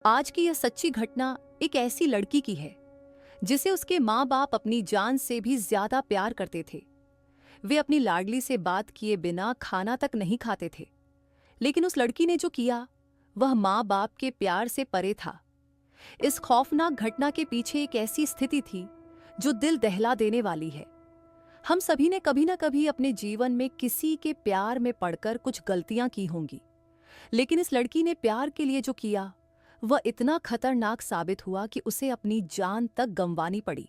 आज की यह सच्ची घटना एक ऐसी लड़की की है जिसे उसके माँ बाप अपनी जान से भी ज्यादा प्यार करते थे। वे अपनी लाडली से बात किए बिना खाना तक नहीं खाते थे, लेकिन उस लड़की ने जो किया वह माँ बाप के प्यार से परे था। इस खौफनाक घटना के पीछे एक ऐसी स्थिति थी जो दिल दहला देने वाली है। हम सभी ने कभी ना कभी अपने जीवन में किसी के प्यार में पड़कर कुछ गलतियां की होंगी, लेकिन इस लड़की ने प्यार के लिए जो किया वह इतना खतरनाक साबित हुआ कि उसे अपनी जान तक गंवानी पड़ी।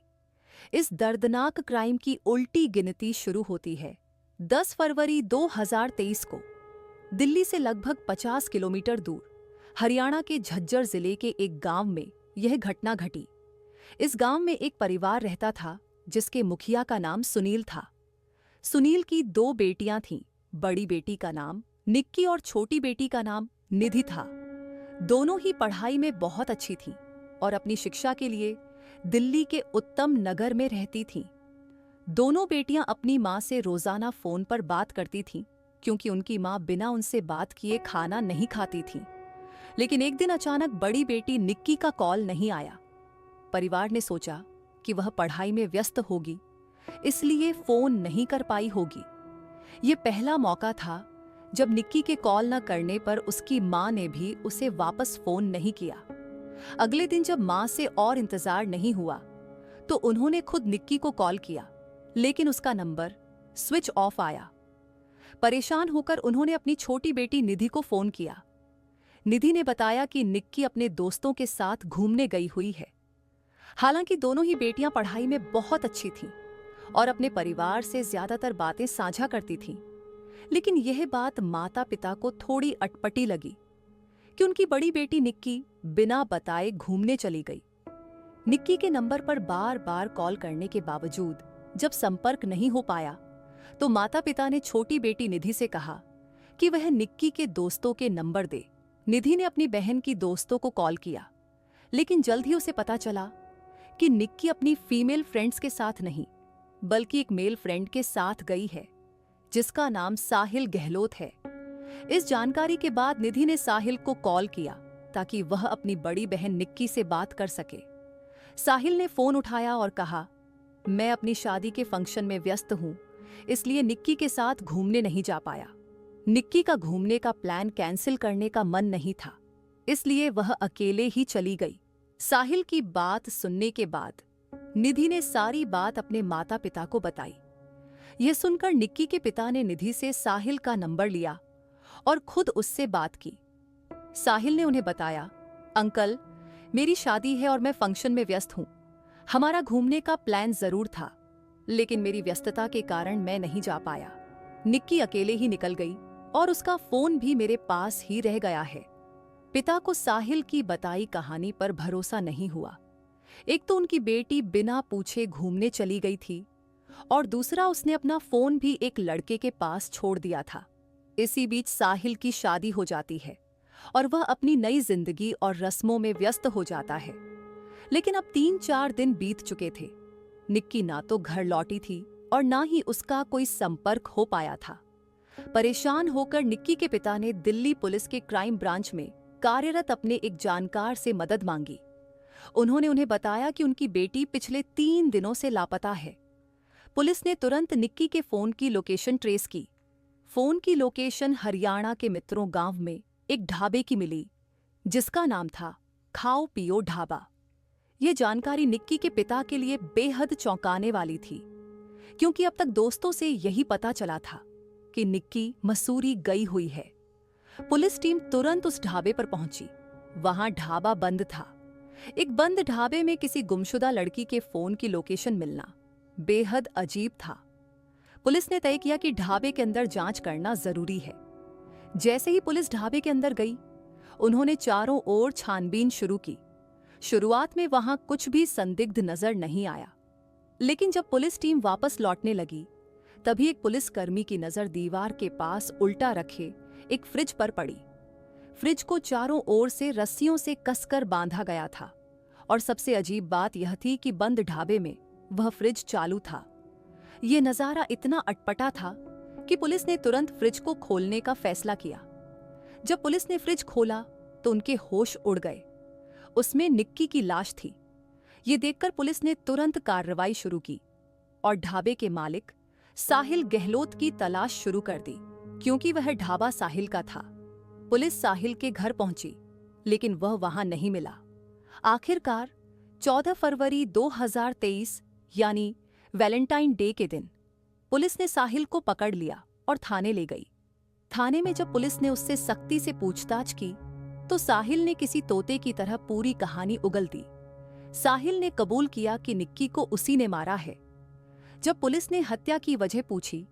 इस दर्दनाक क्राइम की उल्टी गिनती शुरू होती है 10 फरवरी 2023 को। दिल्ली से लगभग 50 किलोमीटर दूर हरियाणा के झज्जर जिले के एक गांव में यह घटना घटी। इस गांव में एक परिवार रहता था जिसके मुखिया का नाम सुनील था। सुनील की 2 बेटियां थीं। बड़ी बेटी का नाम निक्की और छोटी बेटी का नाम निधि था। दोनों ही पढ़ाई में बहुत अच्छी थीं और अपनी शिक्षा के लिए दिल्ली के उत्तम नगर में रहती थीं। दोनों बेटियां अपनी मां से रोजाना फोन पर बात करती थीं, क्योंकि उनकी मां बिना उनसे बात किए खाना नहीं खाती थीं। लेकिन एक दिन अचानक बड़ी बेटी निक्की का कॉल नहीं आया। परिवार ने सोचा कि वह पढ़ाई में व्यस्त होगी, इसलिए फोन नहीं कर पाई होगी। यह पहला मौका था जब निक्की के कॉल न करने पर उसकी मां ने भी उसे वापस फोन नहीं किया। अगले दिन जब मां से और इंतजार नहीं हुआ तो उन्होंने खुद निक्की को कॉल किया, लेकिन उसका नंबर स्विच ऑफ आया। परेशान होकर उन्होंने अपनी छोटी बेटी निधि को फोन किया। निधि ने बताया कि निक्की अपने दोस्तों के साथ घूमने गई हुई है। हालांकि दोनों ही बेटियां पढ़ाई में बहुत अच्छी थीं और अपने परिवार से ज्यादातर बातें साझा करती थीं, लेकिन यह बात माता पिता को थोड़ी अटपटी लगी कि उनकी बड़ी बेटी निक्की बिना बताए घूमने चली गई। निक्की के नंबर पर बार बार कॉल करने के बावजूद जब संपर्क नहीं हो पाया तो माता पिता ने छोटी बेटी निधि से कहा कि वह निक्की के दोस्तों के नंबर दे। निधि ने अपनी बहन की दोस्तों को कॉल किया, लेकिन जल्द ही उसे पता चला कि निक्की अपनी फीमेल फ्रेंड्स के साथ नहीं बल्कि एक मेल फ्रेंड के साथ गई है, जिसका नाम साहिल गहलोत है। इस जानकारी के बाद निधि ने साहिल को कॉल किया ताकि वह अपनी बड़ी बहन निक्की से बात कर सके। साहिल ने फोन उठाया और कहा, मैं अपनी शादी के फंक्शन में व्यस्त हूं, इसलिए निक्की के साथ घूमने नहीं जा पाया। निक्की का घूमने का प्लान कैंसिल करने का मन नहीं था, इसलिए वह अकेले ही चली गई। साहिल की बात सुनने के बाद निधि ने सारी बात अपने माता पिता को बताई। यह सुनकर निक्की के पिता ने निधि से साहिल का नंबर लिया और खुद उससे बात की। साहिल ने उन्हें बताया, अंकल, मेरी शादी है और मैं फंक्शन में व्यस्त हूं। हमारा घूमने का प्लान जरूर था, लेकिन मेरी व्यस्तता के कारण मैं नहीं जा पाया। निक्की अकेले ही निकल गई और उसका फोन भी मेरे पास ही रह गया है। पिता को साहिल की बताई कहानी पर भरोसा नहीं हुआ। एक तो उनकी बेटी बिना पूछे घूमने चली गई थी और दूसरा उसने अपना फोन भी एक लड़के के पास छोड़ दिया था। इसी बीच साहिल की शादी हो जाती है और वह अपनी नई जिंदगी और रस्मों में व्यस्त हो जाता है। लेकिन अब 3-4 दिन बीत चुके थे। निक्की ना तो घर लौटी थी और ना ही उसका कोई संपर्क हो पाया था। परेशान होकर निक्की के पिता ने दिल्ली पुलिस के क्राइम ब्रांच में कार्यरत अपने एक जानकार से मदद मांगी। उन्होंने उन्हें बताया कि उनकी बेटी पिछले 3 दिनों से लापता है। पुलिस ने तुरंत निक्की के फोन की लोकेशन ट्रेस की। फोन की लोकेशन हरियाणा के मित्रों गांव में एक ढाबे की मिली, जिसका नाम था खाओ पियो ढाबा। यह जानकारी निक्की के पिता के लिए बेहद चौंकाने वाली थी, क्योंकि अब तक दोस्तों से यही पता चला था कि निक्की मसूरी गई हुई है। पुलिस टीम तुरंत उस ढाबे पर पहुंची। वहां ढाबा बंद था। एक बंद ढाबे में किसी गुमशुदा लड़की के फोन की लोकेशन मिलना बेहद अजीब था। पुलिस ने तय किया कि ढाबे के अंदर जांच करना जरूरी है। जैसे ही पुलिस ढाबे के अंदर गई, उन्होंने चारों ओर छानबीन शुरू की। शुरुआत में वहां कुछ भी संदिग्ध नजर नहीं आया, लेकिन जब पुलिस टीम वापस लौटने लगी, तभी एक पुलिसकर्मी की नजर दीवार के पास उल्टा रखे एक फ्रिज पर पड़ी। फ्रिज को चारों ओर से रस्सियों से कसकर बांधा गया था और सबसे अजीब बात यह थी कि बंद ढाबे में वह फ्रिज चालू था। यह नजारा इतना अटपटा था कि पुलिस ने तुरंत फ्रिज को खोलने का फैसला किया। जब पुलिस ने फ्रिज खोला तो उनके होश उड़ गए। उसमें निक्की की लाश थी। ये देखकर पुलिस ने तुरंत कार्रवाई शुरू की और ढाबे के मालिक साहिल गहलोत की तलाश शुरू कर दी, क्योंकि वह ढाबा साहिल का था। पुलिस साहिल के घर पहुंची, लेकिन वह वहां नहीं मिला। आखिरकार 14 फरवरी 2023 यानी वैलेंटाइन डे के दिन पुलिस ने साहिल को पकड़ लिया और थाने ले गई। थाने में जब पुलिस ने उससे सख्ती से पूछताछ की तो साहिल ने किसी तोते की तरह पूरी कहानी उगल दी। साहिल ने कबूल किया कि निक्की को उसी ने मारा है। जब पुलिस ने हत्या की वजह पूछी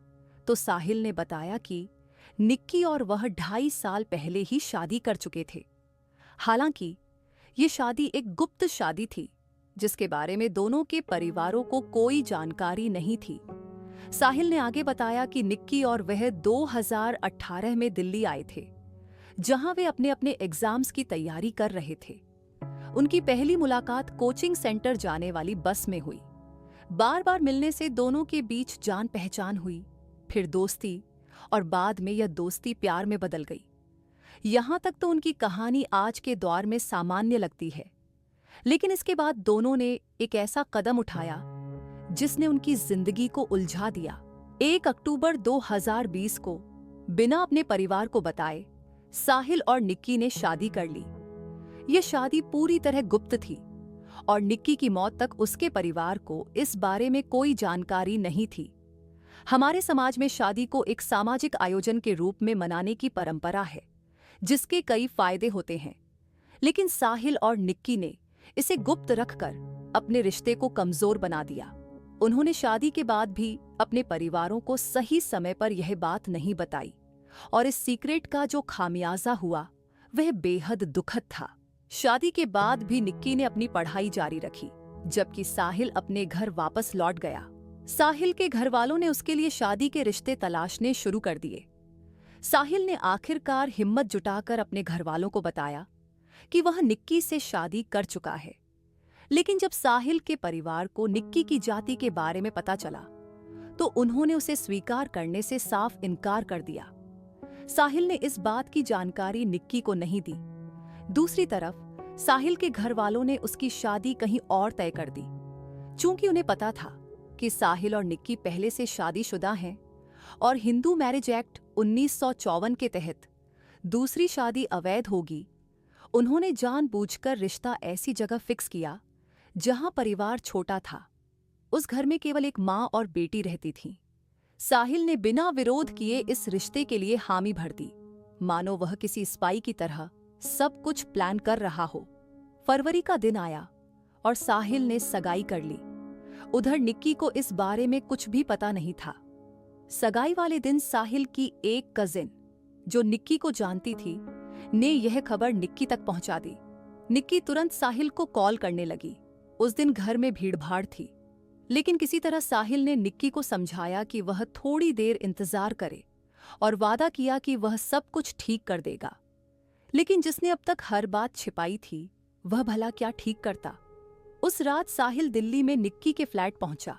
तो साहिल ने बताया कि निक्की और वह 2.5 साल पहले ही शादी कर चुके थे। हालांकि ये शादी एक गुप्त शादी थी, जिसके बारे में दोनों के परिवारों को कोई जानकारी नहीं थी। साहिल ने आगे बताया कि निक्की और वह 2018 में दिल्ली आए थे, जहां वे अपने अपने एग्जाम्स की तैयारी कर रहे थे। उनकी पहली मुलाकात कोचिंग सेंटर जाने वाली बस में हुई। बार बार मिलने से दोनों के बीच जान पहचान हुई, फिर दोस्ती, और बाद में यह दोस्ती प्यार में बदल गई। यहां तक तो उनकी कहानी आज के दौर में सामान्य लगती है, लेकिन इसके बाद दोनों ने एक ऐसा कदम उठाया जिसने उनकी जिंदगी को उलझा दिया। 1 अक्टूबर 2020 को बिना अपने परिवार को बताए साहिल और निक्की ने शादी कर ली। यह शादी पूरी तरह गुप्त थी और निक्की की मौत तक उसके परिवार को इस बारे में कोई जानकारी नहीं थी। हमारे समाज में शादी को एक सामाजिक आयोजन के रूप में मनाने की परंपरा है, जिसके कई फायदे होते हैं, लेकिन साहिल और निक्की ने इसे गुप्त रखकर अपने रिश्ते को कमजोर बना दिया। उन्होंने शादी के बाद भी अपने परिवारों को सही समय पर यह बात नहीं बताई, और इस सीक्रेट का जो खामियाजा हुआ वह बेहद दुखद था। शादी के बाद भी निक्की ने अपनी पढ़ाई जारी रखी, जबकि साहिल अपने घर वापस लौट गया। साहिल के घर वालों ने उसके लिए शादी के रिश्ते तलाशने शुरू कर दिए। साहिल ने आखिरकार हिम्मत जुटाकर अपने घर वालों को बताया कि वह निक्की से शादी कर चुका है। लेकिन जब साहिल के परिवार को निक्की की जाति के बारे में पता चला तो उन्होंने उसे स्वीकार करने से साफ इनकार कर दिया। साहिल ने इस बात की जानकारी निक्की को नहीं दी। दूसरी तरफ साहिल के घर वालों ने उसकी शादी कहीं और तय कर दी। चूंकि उन्हें पता था कि साहिल और निक्की पहले से शादीशुदा हैं और हिंदू मैरिज एक्ट 1954 के तहत दूसरी शादी अवैध होगी, उन्होंने जानबूझकर रिश्ता ऐसी जगह फिक्स किया जहां परिवार छोटा था। उस घर में केवल एक मां और बेटी रहती थीं। साहिल ने बिना विरोध किए इस रिश्ते के लिए हामी भर दी, मानो वह किसी स्पाई की तरह सब कुछ प्लान कर रहा हो। फरवरी का दिन आया और साहिल ने सगाई कर ली। उधर निक्की को इस बारे में कुछ भी पता नहीं था। सगाई वाले दिन साहिल की एक कजिन, जो निक्की को जानती थी, ने यह खबर निक्की तक पहुंचा दी। निक्की तुरंत साहिल को कॉल करने लगी। उस दिन घर में भीड़भाड़ थी, लेकिन किसी तरह साहिल ने निक्की को समझाया कि वह थोड़ी देर इंतजार करे और वादा किया कि वह सब कुछ ठीक कर देगा। लेकिन जिसने अब तक हर बात छिपाई थी, वह भला क्या ठीक करता। उस रात साहिल दिल्ली में निक्की के फ्लैट पहुंचा,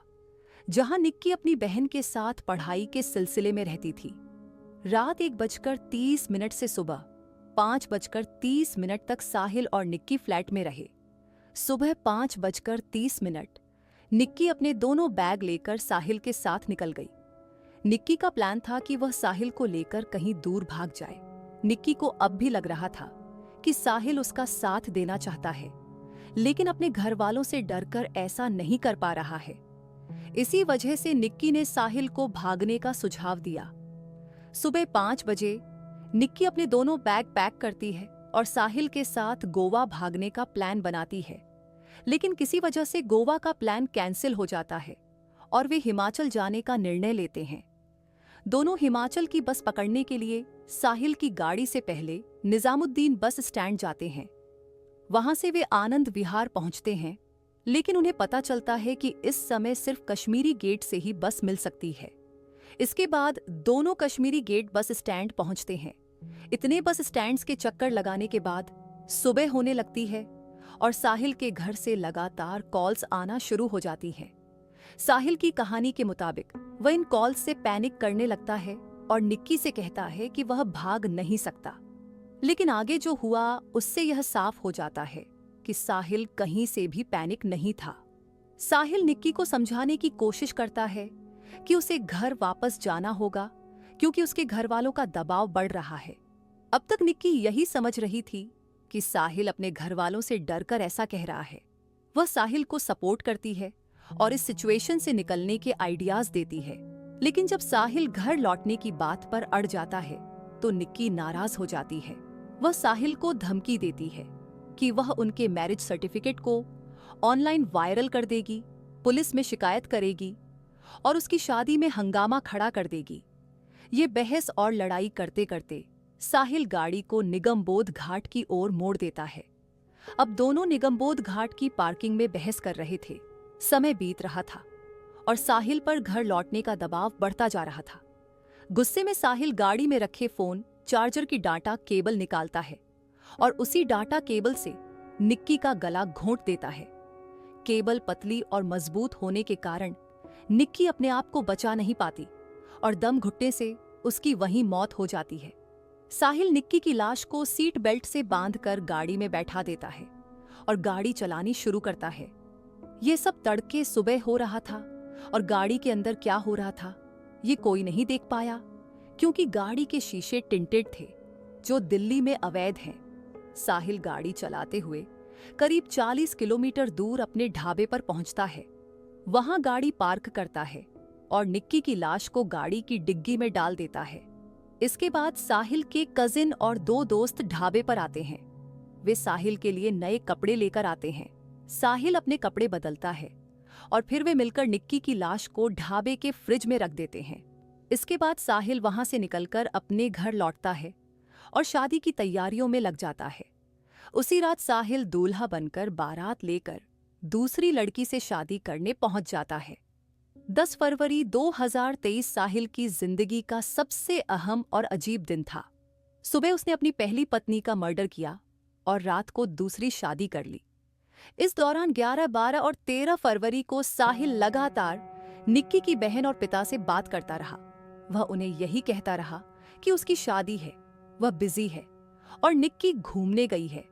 जहां निक्की अपनी बहन के साथ पढ़ाई के सिलसिले में रहती थी। रात 1:30 से सुबह 5:30 तक साहिल और निक्की फ्लैट में रहे। सुबह 5:30 निक्की अपने दोनों बैग लेकर साहिल के साथ निकल गई। निक्की का प्लान था कि वह साहिल को लेकर कहीं दूर भाग जाए। निक्की को अब भी लग रहा था कि साहिल उसका साथ देना चाहता है, लेकिन अपने घर वालों से डरकर ऐसा नहीं कर पा रहा है। इसी वजह से निक्की ने साहिल को भागने का सुझाव दिया। सुबह 5 बजे निक्की अपने दोनों बैग पैक करती है और साहिल के साथ गोवा भागने का प्लान बनाती है, लेकिन किसी वजह से गोवा का प्लान कैंसिल हो जाता है और वे हिमाचल जाने का निर्णय लेते हैं। दोनों हिमाचल की बस पकड़ने के लिए साहिल की गाड़ी से पहले निजामुद्दीन बस स्टैंड जाते हैं। वहां से वे आनंद विहार पहुंचते हैं, लेकिन उन्हें पता चलता है कि इस समय सिर्फ कश्मीरी गेट से ही बस मिल सकती है। इसके बाद दोनों कश्मीरी गेट बस स्टैंड पहुंचते हैं। इतने बस स्टैंड्स के चक्कर लगाने के बाद सुबह होने लगती है और साहिल के घर से लगातार कॉल्स आना शुरू हो जाती हैं। साहिल की कहानी के मुताबिक वह इन कॉल्स से पैनिक करने लगता है और निक्की से कहता है कि वह भाग नहीं सकता। लेकिन आगे जो हुआ उससे यह साफ हो जाता है कि साहिल कहीं से भी पैनिक नहीं था। साहिल निक्की को समझाने की कोशिश करता है कि उसे घर वापस जाना होगा क्योंकि उसके घर वालों का दबाव बढ़ रहा है। अब तक निक्की यही समझ रही थी कि साहिल अपने घर वालों से डरकर ऐसा कह रहा है। वह साहिल को सपोर्ट करती है और इस सिचुएशन से निकलने के आइडियाज देती है। लेकिन जब साहिल घर लौटने की बात पर अड़ जाता है तो निक्की नाराज हो जाती है। वह साहिल को धमकी देती है कि वह उनके मैरिज सर्टिफिकेट को ऑनलाइन वायरल कर देगी, पुलिस में शिकायत करेगी और उसकी शादी में हंगामा खड़ा कर देगी। ये बहस और लड़ाई करते करते साहिल गाड़ी को निगमबोध घाट की ओर मोड़ देता है। अब दोनों निगमबोध घाट की पार्किंग में बहस कर रहे थे। समय बीत रहा था और साहिल पर घर लौटने का दबाव बढ़ता जा रहा था। गुस्से में साहिल गाड़ी में रखे फोन चार्जर की डाटा केबल निकालता है और उसी डाटा केबल से निक्की का गला घोंट देता है। केबल पतली और मजबूत होने के कारण निक्की अपने आप को बचा नहीं पाती और दम घुटने से उसकी वहीं मौत हो जाती है। साहिल निक्की की लाश को सीट बेल्ट से बांधकर गाड़ी में बैठा देता है और गाड़ी चलानी शुरू करता है। ये सब तड़के सुबह हो रहा था और गाड़ी के अंदर क्या हो रहा था ये कोई नहीं देख पाया क्योंकि गाड़ी के शीशे टिंटेड थे, जो दिल्ली में अवैध हैं। साहिल गाड़ी चलाते हुए करीब 40 किलोमीटर दूर अपने ढाबे पर पहुंचता है। वहां गाड़ी पार्क करता है और निक्की की लाश को गाड़ी की डिग्गी में डाल देता है। इसके बाद साहिल के कजिन और 2 दोस्त ढाबे पर आते हैं। वे साहिल के लिए नए कपड़े लेकर आते हैं। साहिल अपने कपड़े बदलता है और फिर वे मिलकर निक्की की लाश को ढाबे के फ्रिज में रख देते हैं। इसके बाद साहिल वहां से निकलकर अपने घर लौटता है और शादी की तैयारियों में लग जाता है। उसी रात साहिल दूल्हा बनकर बारात लेकर दूसरी लड़की से शादी करने पहुंच जाता है। 10 फरवरी 2023 साहिल की जिंदगी का सबसे अहम और अजीब दिन था। सुबह उसने अपनी पहली पत्नी का मर्डर किया और रात को दूसरी शादी कर ली। इस दौरान 11, 12 और 13 फरवरी को साहिल लगातार निक्की की बहन और पिता से बात करता रहा। वह उन्हें यही कहता रहा कि उसकी शादी है, वह बिजी है और निक्की घूमने गई है।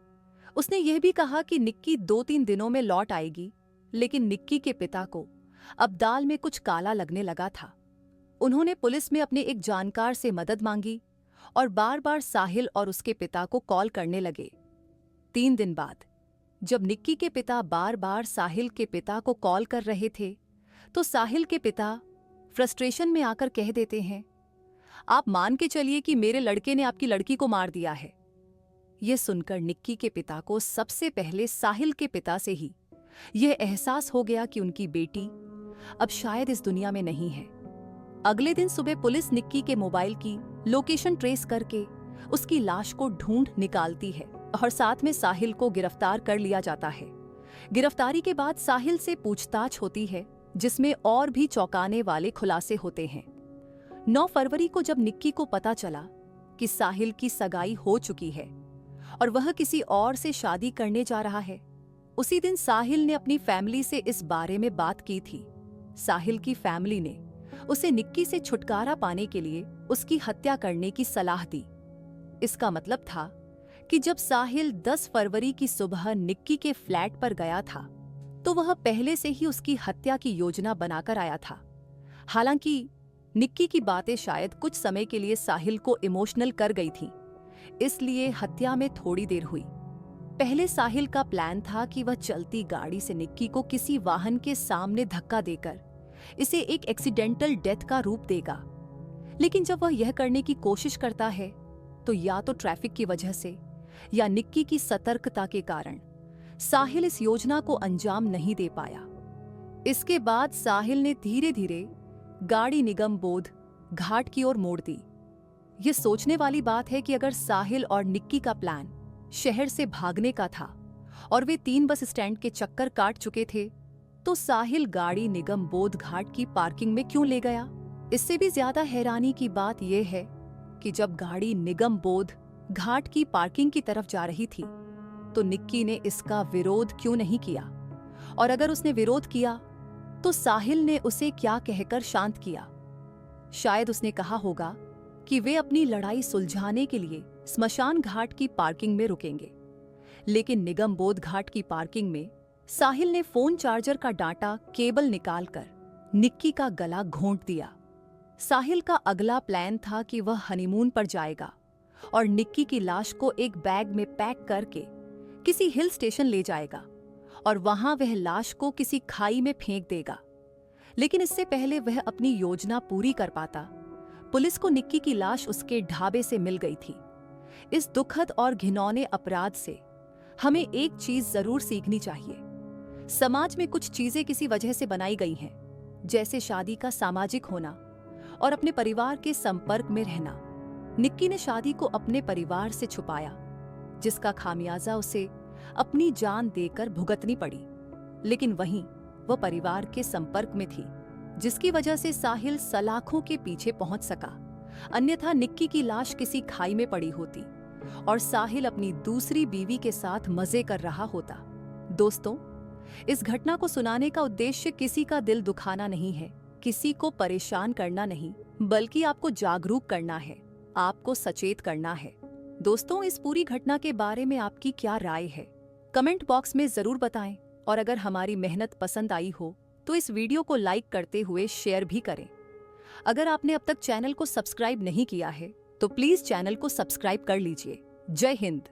उसने यह भी कहा कि निक्की 2-3 दिनों में लौट आएगी, लेकिन निक्की के पिता को अब दाल में कुछ काला लगने लगा था। उन्होंने पुलिस में अपने एक जानकार से मदद मांगी और बार बार साहिल और उसके पिता को कॉल करने लगे। 3 दिन बाद जब निक्की के पिता बार बार साहिल के पिता को कॉल कर रहे थे, तो साहिल के पिता फ्रस्ट्रेशन में आकर कह देते हैं, आप मान के चलिए कि मेरे लड़के ने आपकी लड़की को मार दिया है। यह सुनकर निक्की के पिता को सबसे पहले साहिल के पिता से ही यह एहसास हो गया कि उनकी बेटी अब शायद इस दुनिया में नहीं है। अगले दिन सुबह पुलिस निक्की के मोबाइल की लोकेशन ट्रेस करके उसकी लाश को ढूंढ निकालती है और साथ में साहिल को गिरफ्तार कर लिया जाता है। गिरफ्तारी के बाद साहिल से पूछताछ होती है, जिसमें और भी चौंकाने वाले खुलासे होते हैं। 9 फरवरी को जब निक्की को पता चला कि साहिल की सगाई हो चुकी है और वह किसी और से शादी करने जा रहा है, उसी दिन साहिल ने अपनी फैमिली से इस बारे में बात की थी। साहिल की फैमिली ने उसे निक्की से छुटकारा पाने के लिए उसकी हत्या करने की सलाह दी। इसका मतलब था कि जब साहिल 10 फरवरी की सुबह निक्की के फ्लैट पर गया था, तो वह पहले से ही उसकी हत्या की योजना बनाकर आया था। हालांकि निक्की की बातें शायद कुछ समय के लिए साहिल को इमोशनल कर गई थीं, इसलिए हत्या में थोड़ी देर हुई। पहले साहिल का प्लान था कि वह चलती गाड़ी से निक्की को किसी वाहन के सामने धक्का देकर इसे एक एक्सीडेंटल डेथ का रूप देगा। लेकिन जब वह यह करने की कोशिश करता है, तो या तो ट्रैफिक की वजह से या निक्की की सतर्कता के कारण साहिल इस योजना को अंजाम नहीं दे पाया। इसके बाद साहिल ने धीरे धीरे गाड़ी निगमबोध घाट की ओर मोड़ दी। यह सोचने वाली बात है कि अगर साहिल और निक्की का प्लान शहर से भागने का था और वे 3 बस स्टैंड के चक्कर काट चुके थे, तो साहिल गाड़ी निगमबोध घाट की पार्किंग में क्यों ले गया? इससे भी ज्यादा हैरानी की बात यह है कि जब गाड़ी निगमबोध घाट की पार्किंग की तरफ जा रही थी, तो निक्की ने इसका विरोध क्यों नहीं किया? और अगर उसने विरोध किया, तो साहिल ने उसे क्या कहकर शांत किया? शायद उसने कहा होगा कि वे अपनी लड़ाई सुलझाने के लिए स्मशान घाट की पार्किंग में रुकेंगे। लेकिन निगम बोध घाट की पार्किंग में साहिल ने फोन चार्जर का डाटा केबल निकालकर निक्की का गला घोंट दिया। साहिल का अगला प्लान था कि वह हनीमून पर जाएगा और निक्की की लाश को एक बैग में पैक करके किसी हिल स्टेशन ले जाएगा और वहां वह लाश को किसी खाई में फेंक देगा। लेकिन इससे पहले वह अपनी योजना पूरी कर पाता, पुलिस को निक्की की लाश उसके ढाबे से मिल गई थी। इस दुखद और घिनौने अपराध से हमें एक चीज जरूर सीखनी चाहिए। समाज में कुछ चीजें किसी वजह से बनाई गई हैं, जैसे शादी का सामाजिक होना और अपने परिवार के संपर्क में रहना। निक्की ने शादी को अपने परिवार से छुपाया, जिसका खामियाजा उसे अपनी जान देकर भुगतनी पड़ी। लेकिन वहीं वह परिवार के संपर्क में थी, जिसकी वजह से साहिल सलाखों के पीछे पहुंच सका। अन्यथा निक्की की लाश किसी खाई में पड़ी होती और साहिल अपनी दूसरी बीवी के साथ मजे कर रहा होता। दोस्तों, इस घटना को सुनाने का उद्देश्य किसी का दिल दुखाना नहीं है, किसी को परेशान करना नहीं, बल्कि आपको जागरूक करना है, आपको सचेत करना है। दोस्तों, इस पूरी घटना के बारे में आपकी क्या राय है? कमेंट बॉक्स में जरूर बताएं और अगर हमारी मेहनत पसंद आई हो तो इस वीडियो को लाइक करते हुए शेयर भी करें। अगर आपने अब तक चैनल को सब्सक्राइब नहीं किया है तो प्लीज चैनल को सब्सक्राइब कर लीजिए। जय हिंद।